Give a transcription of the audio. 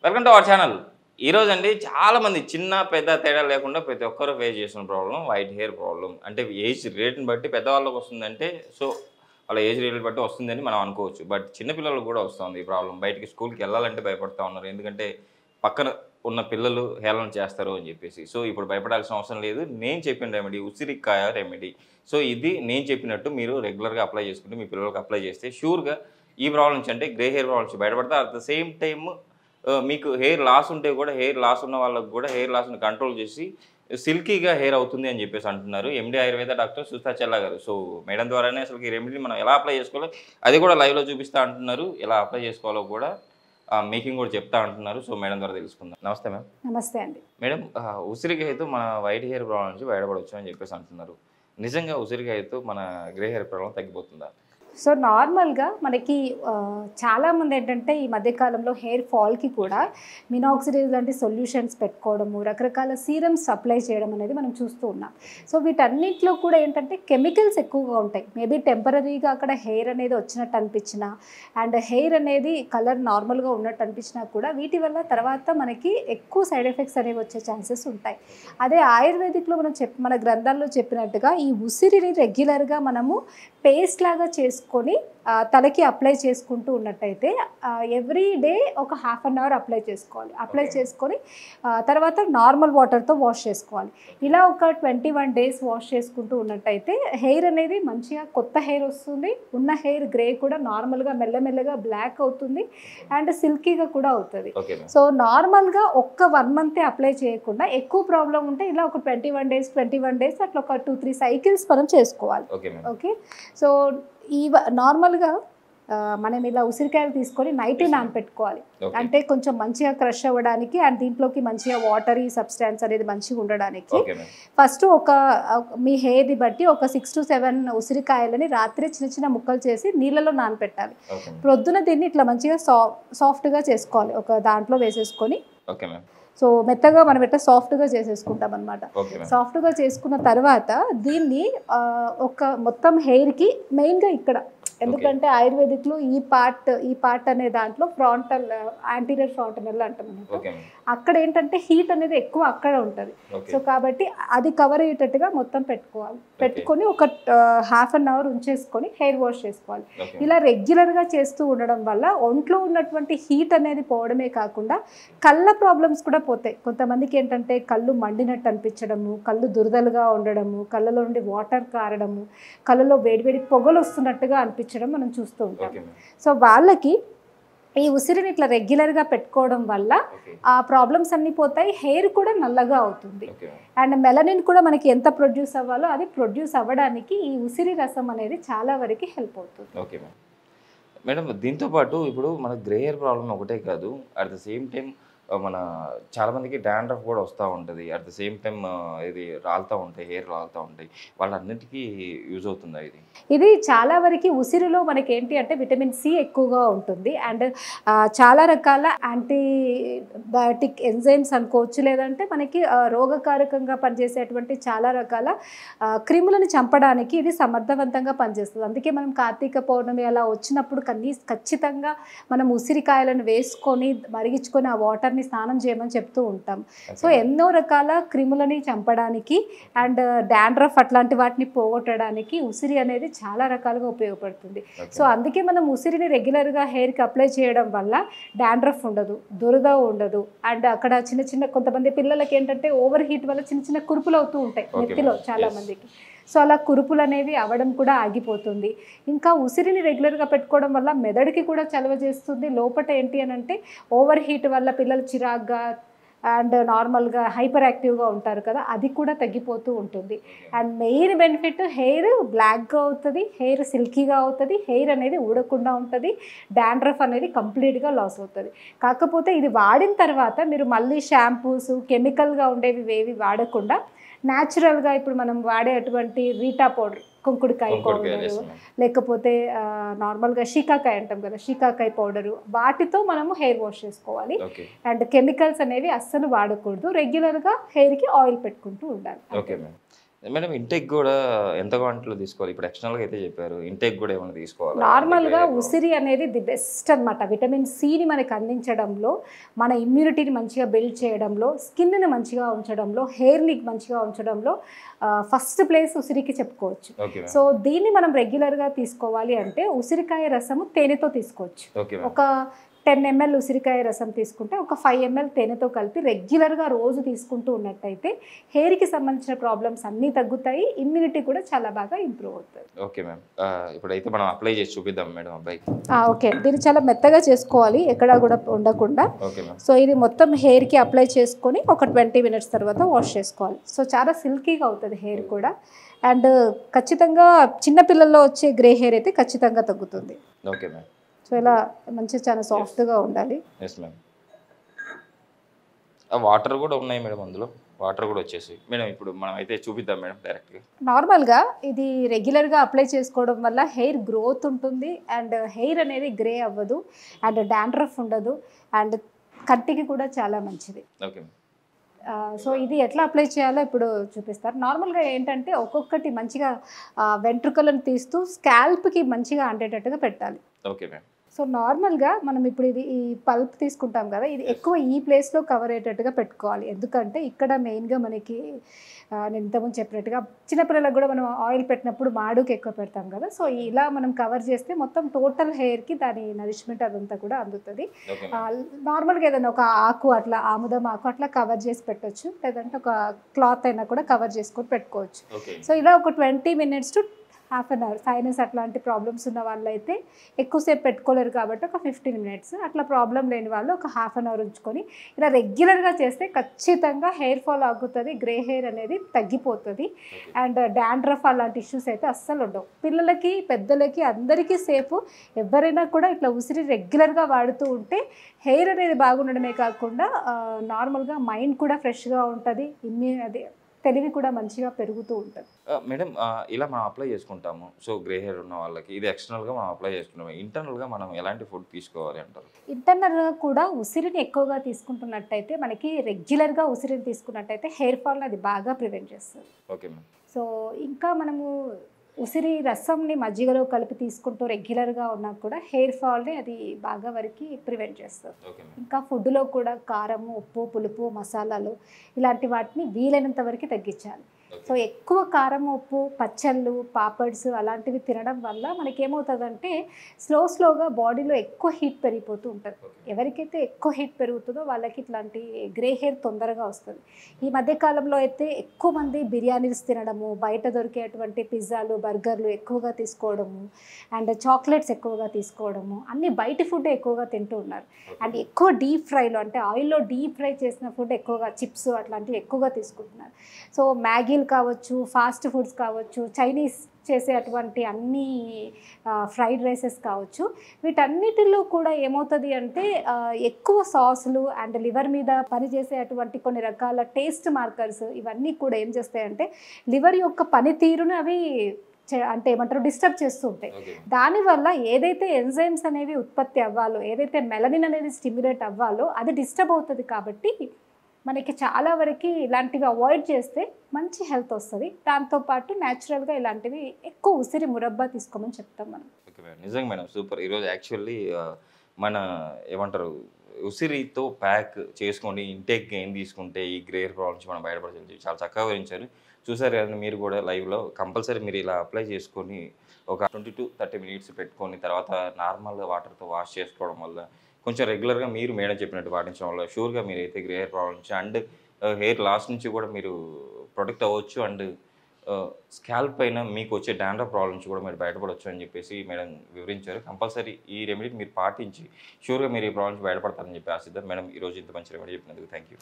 Welcome to our channel. ఈరోజు అండి చాలామంది చిన్న పెద్ద తేడా లేకుండా ప్రతి ఒక్కరు ఫేస్ చేస్తున్న ప్రాబ్లం వైట్ హెయిర్ ప్రాబ్లం. అంటే ఏజ్ రేట్ని బట్టి పెద్దవాళ్ళకి వస్తుందంటే సో వాళ్ళ ఏజ్ రేట్ని బట్టి వస్తుందని మనం అనుకోవచ్చు. బట్ చిన్నపిల్లలకు కూడా వస్తుంది ఈ ప్రాబ్లం. బయటికి స్కూల్కి వెళ్ళాలంటే భయపడతా ఉన్నారు. ఎందుకంటే పక్కన ఉన్న పిల్లలు హేళన చేస్తారు అని చెప్పేసి. సో ఇప్పుడు భయపడాల్సిన అవసరం లేదు. నేను చెప్పిన రెమెడీ ఉసిరికాయ రెమెడీ. సో ఇది నేను చెప్పినట్టు మీరు రెగ్యులర్గా అప్లై చేసుకుంటే మీ పిల్లలకు అప్లై చేస్తే షూర్గా ఈ ప్రాబ్లం నుంచి అంటే గ్రే హెయిర్ ప్రాబ్లం నుంచి బయటపడతారు. అట్ ద సేమ్ టైమ్ మీకు హెయిర్ లాస్ ఉంటే కూడా హెయిర్ లాస్ ఉన్న వాళ్ళకి కూడా హెయిర్ లాస్ని కంట్రోల్ చేసి సిల్కీగా హెయిర్ అవుతుంది అని చెప్పేసి అంటున్నారు ఎండి ఆయుర్వేద డాక్టర్ సుస్తా చెల్లా గారు. సో మేడం ద్వారానే అసలు ఈ రెమెడీ మనం ఎలా అప్లై చేసుకోవాలో అది కూడా లైవ్లో చూపిస్తా అంటున్నారు. ఎలా అప్లై చేసుకోవాలో కూడా మేకింగ్ కూడా చెప్తా అంటున్నారు. సో మేడం ద్వారా తెలుసుకుందాం. నమస్తే మ్యామ్. నమస్తే అండి. మేడం, ఉసిరికాయతో మన వైట్ హెయిర్ ప్రాబ్లం నుంచి బయటపడవచ్చు అని చెప్పేసి అంటున్నారు. నిజంగా ఉసిరికాయతో మన గ్రే హెయిర్ ప్రాబ్లం తగ్గిపోతుందా? సో నార్మల్గా మనకి చాలామంది ఏంటంటే ఈ మధ్యకాలంలో హెయిర్ ఫాల్కి కూడా మినాక్సిడిల్ లాంటి సొల్యూషన్స్ పెట్టుకోవడము, రకరకాల సీరమ్స్ అప్లై చేయడం అనేది మనం చూస్తూ ఉన్నాం. సో వీటన్నిటిలో కూడా ఏంటంటే కెమికల్స్ ఎక్కువగా ఉంటాయి. మేబీ టెంపరీగా అక్కడ హెయిర్ అనేది వచ్చినట్టు అనిపించినా అండ్ హెయిర్ అనేది కలర్ నార్మల్గా ఉన్నట్టు అనిపించినా కూడా వీటి వల్ల తర్వాత మనకి ఎక్కువ సైడ్ ఎఫెక్ట్స్ అనేవి వచ్చే ఛాన్సెస్ ఉంటాయి. అదే ఆయుర్వేదిక్లో మన గ్రంథాల్లో చెప్పినట్టుగా ఈ ఉసిరిని రెగ్యులర్గా మనము పేస్ట్ లాగా చేసుకొని తలకి అప్లై చేసుకుంటూ ఉన్నట్టయితే ఎవ్రీ డే ఒక హాఫ్ అన్ అవర్ అప్లై చేసుకోవాలి. అప్లై చేసుకొని తర్వాత నార్మల్ వాటర్తో వాష్ చేసుకోవాలి. ఇలా ఒక 21 days వాష్ చేసుకుంటూ ఉన్నట్టయితే హెయిర్ అనేది మంచిగా కొత్త హెయిర్ వస్తుంది. ఉన్న హెయిర్ గ్రే కూడా నార్మల్గా మెల్లమెల్లగా బ్లాక్ అవుతుంది అండ్ సిల్కీగా కూడా అవుతుంది. సో నార్మల్గా ఒక్క 1 month అప్లై చేయకుండా ఎక్కువ ప్రాబ్లం ఉంటే ఇలా ఒక 21 days అట్లా ఒక 2-3 cycles మనం చేసుకోవాలి. ఓకే. సో ఈ నార్మల్గా మనం ఇలా ఉసిరికాయలు తీసుకొని నైట్ నానపెట్టుకోవాలి. అంటే కొంచెం మంచిగా క్రష్ అవ్వడానికి అండ్ దీంట్లోకి మంచిగా వాటరీ సబ్స్టాన్స్ అనేది మంచిగా ఉండడానికి ఫస్ట్ మీ హెయిర్ని బట్టి ఒక 6 to 7 ఉసిరికాయలని రాత్రి చిన్న చిన్న ముక్కలు చేసి నీళ్ళలో నానపెట్టాలి. ప్రొద్దున దీన్ని ఇట్లా మంచిగా సాఫ్ట్గా చేసుకోవాలి. ఒక దాంట్లో వేసేసుకొని సో మెత్తగా మనం ఎట్లా సాఫ్ట్గా చేసేసుకుంటాం అనమాట. సాఫ్ట్గా చేసుకున్న తర్వాత దీన్ని ఒక మొత్తం హెయిర్కి మెయిన్గా ఇక్కడ, ఎందుకంటే ఆయుర్వేదిక్లో ఈ పార్ట్ అనే దాంట్లో ఫ్రాంటల్ యాంటీరియర్ ఫ్రాంటనల్ అంటాం అనమాట. అక్కడ ఏంటంటే హీట్ అనేది ఎక్కువ అక్కడ ఉంటుంది. సో కాబట్టి అది కవర్ అయ్యేటట్టుగా మొత్తం పెట్టుకోవాలి. పెట్టుకొని ఒక హాఫ్ అన్ అవర్ ఉంచేసుకొని హెయిర్ వాష్ చేసుకోవాలి. ఇలా రెగ్యులర్గా చేస్తూ ఉండడం వల్ల ఒంట్లో ఉన్నటువంటి హీట్ అనేది పోవడమే కాకుండా కళ్ళ ప్రాబ్లమ్స్ కూడా పోతాయి. కొంతమందికి ఏంటంటే కళ్ళు మండినట్టు అనిపించడము, కళ్ళు దురదలుగా ఉండడము, కళ్ళలో నుండి వాటర్ కారడము, కళ్ళలో వేడివేడి పొగలు వస్తున్నట్టుగా అనిపించడం మనం చూస్తూ ఉంటాం. సో వాళ్ళకి ఈ ఉసిరిని ఇట్లా రెగ్యులర్గా పెట్టుకోవడం వల్ల ఆ ప్రాబ్లమ్స్ అన్నీ పోతాయి. హెయిర్ కూడా నల్లగా అవుతుంది అండ్ మెలనిన్ కూడా మనకి ఎంత ప్రొడ్యూస్ అవ్వాలో అది ప్రొడ్యూస్ అవ్వడానికి ఈ ఉసిరి రసం అనేది చాలా వరకు హెల్ప్ అవుతుంది. ఓకే మేడం, దీంతోపాటు ఇప్పుడు మన గ్రే హెయిర్ ప్రాబ్లం ఒకటే కాదు, అట్ ద సేమ్ టైం మన చాలామందికి డాండ్రఫ్ కూడా వస్తూ ఉంటుంది. అట్ ద సేమ్ టైం ఇది రాలుతూ ఉంటాయి, హెయిర్ రాలుతూ ఉంటాయి. వాళ్ళన్నిటికీ యూజ్ అవుతుందా ఇది చాలా వరకు ఉసిరిలో మనకి ఏంటి అంటే విటమిన్ సి ఎక్కువగా ఉంటుంది అండ్ చాలా రకాల యాంటీబయాటిక్ ఎంజైమ్స్ అనుకోవచ్చు, లేదంటే మనకి రోగకారకంగా పనిచేసేటువంటి చాలా రకాల క్రిములను చంపడానికి ఇది సమర్థవంతంగా పనిచేస్తుంది. అందుకే మనం కార్తీక పౌర్ణమి అలా వచ్చినప్పుడు ఖచ్చితంగా మనం ఉసిరికాయలను వేసుకొని మరిగించుకొని ఆ వాటర్ని స్నానం చేయమని చెప్తూ ఉంటాం. సో ఎన్నో రకాల క్రిములని చంపడానికి అండ్ డాండ్రఫ్ అట్లాంటి వాటిని పోగొట్టడానికి ఉసిరి అనేది చాలా రకాలుగా ఉపయోగపడుతుంది. సో అందుకే మనం ఉసిరిని రెగ్యులర్గా హెయిర్కి అప్లై చేయడం వల్ల డాండ్రఫ్ ఉండదు, దురద ఉండదు అండ్ అక్కడ చిన్న చిన్న కొంతమంది పిల్లలకి ఏంటంటే ఓవర్ హీట్ వల్ల చిన్న చిన్న కురుపులు అవుతూ ఉంటాయి నెత్తిలో చాలా మందికి. సో అలా కురుపులు అనేవి అవ్వడం కూడా ఆగిపోతుంది. ఇంకా ఉసిరిని రెగ్యులర్గా పెట్టుకోవడం వల్ల మెదడుకి కూడా చలవ చేస్తుంది. లోపల ఏంటి అని అంటే ఓవర్ హీట్ వల్ల పిల్లలు చిరాగ్గా అండ్ నార్మల్గా హైపర్ యాక్టివ్గా ఉంటారు కదా, అది కూడా తగ్గిపోతూ ఉంటుంది. అండ్ మెయిన్ బెనిఫిట్ హెయిర్ బ్లాక్గా అవుతుంది, హెయిర్ సిల్కీగా అవుతుంది, హెయిర్ అనేది ఊడకుండా ఉంటుంది, డాండ్రఫ్ అనేది కంప్లీట్గా లాస్ అవుతుంది. కాకపోతే ఇది వాడిన తర్వాత మీరు మళ్ళీ షాంపూస్ కెమికల్గా ఉండేవి ఏవి వాడకుండా న్యాచురల్గా ఇప్పుడు మనం వాడే అటువంటి రీటా పౌడర్, కుంకుడుకాయ పౌడరు, లేకపోతే నార్మల్గా షీకాకాయ అంటాం కదా, షీకాకాయ పౌడరు, వాటితో మనము హెయిర్ వాష్ చేసుకోవాలి. అండ్ కెమికల్స్ అనేవి అస్సలు వాడకూడదు. రెగ్యులర్గా హెయిర్కి ఆయిల్ పెట్టుకుంటూ ఉండాలి. Okay ma'am. మేడం ఇంటేక్ కూడా ఎంత క్వాంటిటీలో తీసుకోవాలి? ఇప్పుడు ఎక్స్టర్నల్గా అయితే చెప్పారు, ఇంటేక్ కూడా ఏమైనా తీసుకోవాలి? నార్మల్గా ఉసిరి అనేది ది బెస్ట్ అనమాట. విటమిన్ సిని మనకి అందించడంలో, మన ఇమ్యూనిటీని మంచిగా బిల్డ్ చేయడంలో, స్కిన్ని మంచిగా ఉంచడంలో, హెయిర్ని మంచిగా ఉంచడంలో ఫస్ట్ ప్లేస్ ఉసిరికి చెప్పుకోవచ్చు. ఓకే. సో దీన్ని మనం రెగ్యులర్గా తీసుకోవాలి అంటే ఉసిరికాయ రసము తేనెతో తీసుకోవచ్చు. ఓకే. ఒక 10 ml ఉసిరికాయ రసం తీసుకుంటే ఒక 5 ml తేనెతో కలిపి రెగ్యులర్గా రోజు తీసుకుంటూ ఉన్నట్టయితే హెయిర్కి సంబంధించిన ప్రాబ్లమ్స్ అన్నీ తగ్గుతాయి, ఇమ్యూనిటీ కూడా చాలా బాగా ఇంప్రూవ్ అవుతుంది. Okay ma'am. ఇప్పుడైతే మనం అప్లై చేసి చూపిద్దాం మేడం అబ్బాయికి. ఓకే, దీన్ని చాలా మెత్తగా చేసుకోవాలి, ఎక్కడా కూడా ఉండకుండా. Okay ma'am. సో ఇది మొత్తం హెయిర్కి అప్లై చేసుకొని ఒక 20 minutes తర్వాత వాష్ చేసుకోవాలి. సో చాలా సిల్కీగా అవుతుంది హెయిర్ కూడా. అండ్ ఖచ్చితంగా చిన్నపిల్లల్లో వచ్చే గ్రే హెయిర్ అయితే ఖచ్చితంగా తగ్గుతుంది. Okay ma'am. సో ఇలా మంచి చాలా సాఫ్ట్గా ఉండాలి. Yes ma'am. వాటర్ కూడా ఉన్నాయి మేడం, అందులో వాటర్ కూడా వచ్చేసి. మేడం ఇప్పుడు మనం అయితే చూపిద్దాం మేడం డైరెక్ట్గా. నార్మల్గా ఇది రెగ్యులర్గా అప్లై చేసుకోవడం వల్ల హెయిర్ గ్రోత్ ఉంటుంది అండ్ హెయిర్ అనేది గ్రే అవ్వదు అండ్ డాండ్రఫ్ ఉండదు అండ్ కంటికి కూడా చాలా మంచిది. ఓకే. సో ఇది ఎట్లా అప్లై చేయాలో ఇప్పుడు చూపిస్తారు. నార్మల్గా ఏంటంటే ఒక్కొక్కటి మంచిగా వెంట్రుకలను తీస్తూ స్కాల్ప్కి మంచిగా అంటేటట్టుగా పెట్టాలి. Okay ma'am. సో నార్మల్గా మనం ఇప్పుడు ఇది ఈ పల్ప్ తీసుకుంటాం కదా, ఇది ఎక్కువ ఈ ప్లేస్లో కవర్ అయ్యేటట్టుగా పెట్టుకోవాలి. ఎందుకంటే ఇక్కడ మెయిన్గా మనకి నేను ఇంతకుముందు చెప్పినట్టుగా చిన్నపిల్లలకు కూడా మనం ఆయిల్ పెట్టినప్పుడు మాడుకి ఎక్కువ పెడతాం కదా, సో ఇలా మనం కవర్ చేస్తే మొత్తం టోటల్ హెయిర్కి దాని నరిష్మెంట్ అదంతా కూడా అందుతుంది. నార్మల్గా ఏదైనా ఒక ఆకు అట్లా ఆముదం ఆకు అట్లా కవర్ చేసి పెట్టవచ్చు, లేదంటే ఒక క్లాత్ అయినా కూడా కవర్ చేసుకొని పెట్టుకోవచ్చు. సో ఇలా ఒక 20 minutes to half an hour. Sinus అట్లాంటి ప్రాబ్లమ్స్ ఉన్న వాళ్ళు అయితే ఎక్కువసేపు పెట్టుకోలేరు కాబట్టి ఒక 15 minutes, అట్లా ప్రాబ్లం లేని వాళ్ళు ఒక హాఫ్ అన్ అవర్ ఉంచుకొని ఇలా రెగ్యులర్గా చేస్తే ఖచ్చితంగా హెయిర్ ఫాల్ ఆగుతుంది, గ్రే హెయిర్ అనేది తగ్గిపోతుంది అండ్ డాండ్రఫ్ అలాంటి ఇష్యూస్ అయితే అస్సలు ఉండవు. పిల్లలకి పెద్దలకి అందరికీ సేఫ్. ఎవరైనా కూడా ఇట్లా ఉసిరి రెగ్యులర్గా వాడుతూ ఉంటే హెయిర్ అనేది బాగుండడమే కాకుండా నార్మల్గా మైండ్ కూడా ఫ్రెష్గా ఉంటుంది, అది తెలివి కూడా మంచిగా పెరుగుతూ ఉంటుంది. మేడం ఇలా మనం అప్లై చేసుకుంటాము. సో గ్రే హెయిర్ ఉన్న వాళ్ళకి ఇది ఎక్స్టర్నల్గా మనం అప్లై చేసుకుంటాము. ఇంటర్నల్గా మనం ఎలాంటి ఫుడ్ తీసుకోవాలి అంటారు? ఇంటర్నల్గా కూడా ఉసిరిని ఎక్కువగా తీసుకుంటున్నట్టయితే, మనకి రెగ్యులర్గా ఉసిరిని తీసుకున్నట్టయితే హెయిర్ ఫాల్ని అది బాగా ప్రివెంట్ చేస్తుంది. Okay ma'am. సో ఇంకా మనము ఉసిరి రసంని మజ్జిగలో కలిపి తీసుకుంటూ రెగ్యులర్గా ఉన్నా కూడా హెయిర్ ఫాల్ని అది బాగా వరకు ప్రివెంట్ చేస్తుంది. ఇంకా ఫుడ్లో కూడా కారము, ఉప్పు, పులుపు, మసాలాలు ఇలాంటి వాటిని వీలైనంత వరకు తగ్గించాలి. సో ఎక్కువ కారం, ఉప్పు, పచ్చళ్ళు, పాపడ్స్ అలాంటివి తినడం వల్ల మనకేమవుతుందంటే స్లోగా బాడీలో ఎక్కువ హీట్ పెరిగిపోతూ ఉంటుంది. ఎవరికైతే ఎక్కువ హీట్ పెరుగుతుందో వాళ్ళకి ఇట్లాంటి గ్రే హెయిర్ తొందరగా వస్తుంది. ఈ మధ్యకాలంలో అయితే ఎక్కువ మంది బిర్యానీస్ తినడము, బయట దొరికేటువంటి పిజ్జాలు, బర్గర్లు ఎక్కువగా తీసుకోవడము అండ్ చాక్లెట్స్ ఎక్కువగా తీసుకోవడము, అన్ని బయటి ఫుడ్ ఎక్కువగా తింటూ ఉన్నారు. అండ్ ఎక్కువ డీప్ ఫ్రైలో అంటే ఆయిల్లో డీప్ ఫ్రై చేసిన ఫుడ్ ఎక్కువగా, చిప్స్ అట్లాంటివి ఎక్కువగా తీసుకుంటున్నారు. సో మ్యాగీలు కావచ్చు, ఫాస్ట్ ఫుడ్స్ కావచ్చు, చైనీస్ చేసే అటువంటి అన్ని ఫ్రైడ్ రైసెస్ కావచ్చు, వీటన్నిటిలో కూడా ఏమవుతుంది అంటే ఎక్కువ సాసులు అండ్ లివర్ మీద పనిచేసే అటువంటి కొన్ని రకాల టేస్ట్ మార్కర్స్ ఇవన్నీ కూడా ఏం చేస్తాయంటే లివర్ యొక్క పనితీరును అవి అంటే ఏమంటారు డిస్టర్బ్ చేస్తూ ఉంటాయి. దానివల్ల ఏదైతే ఎంజైమ్స్ అనేవి ఉత్పత్తి అవ్వాలో, ఏదైతే మెలనిన్ అనేది స్టిమ్యులేట్ అవ్వాలో అది డిస్టర్బ్ అవుతుంది. కాబట్టి మనకి చాలా వరకు ఇలాంటివి అవాయిడ్ చేస్తే మంచి హెల్త్ వస్తుంది. దాంతోపాటు న్యాచురల్గా ఇలాంటివి ఎక్కువ ఉసిరి మురబ్బా తీసుకోమని చెప్తాం మనం. ఓకే మేడం, నిజంగా మేడం సూపర్. ఈరోజు యాక్చువల్లీ మన ఏమంటారు ఉసిరితో ప్యాక్ చేసుకోండి, ఇంటేక్ ఏం తీసుకుంటే ఈ గ్రే హెయిర్ ప్రాబ్లమ్స్ మనం బయటపడాలి చాలా చక్కగా వివరించారు. చూసారు కదా మీరు కూడా లైవ్లో. కంపల్సరీ మీరు ఇలా అప్లై చేసుకొని ఒక 20 to 30 minutes పెట్టుకొని తర్వాత నార్మల్ వాటర్తో వాష్ చేసుకోవడం వల్ల, కొంచెం రెగ్యులర్గా మీరు మేడం చెప్పినట్టు పాటించడం వల్ల షూర్గా మీరు అయితే గ్రే హెయిర్ ప్రాబ్లమ్ నుంచి అండ్ హెయిర్ లాస్ నుంచి కూడా మీరు ప్రొటెక్ట్ అవ్వచ్చు అండ్ స్కాల్ప్ పైన మీకు వచ్చే డాండ్రఫ్ ప్రాబ్లమ్ నుంచి కూడా మీరు బయటపడవచ్చు అని చెప్పేసి మేడం వివరించారు. కంపల్సరీ ఈ రెమెడీని మీరు పాటించి షూర్గా మీరు ఈ ప్రాబ్లమ్స్ బయటపడతారని చెప్పి ఆశిద్దాం. మేడం ఈరోజు ఇంత మంచి రెమెడీ చెప్పినందుకు థ్యాంక్ యూ.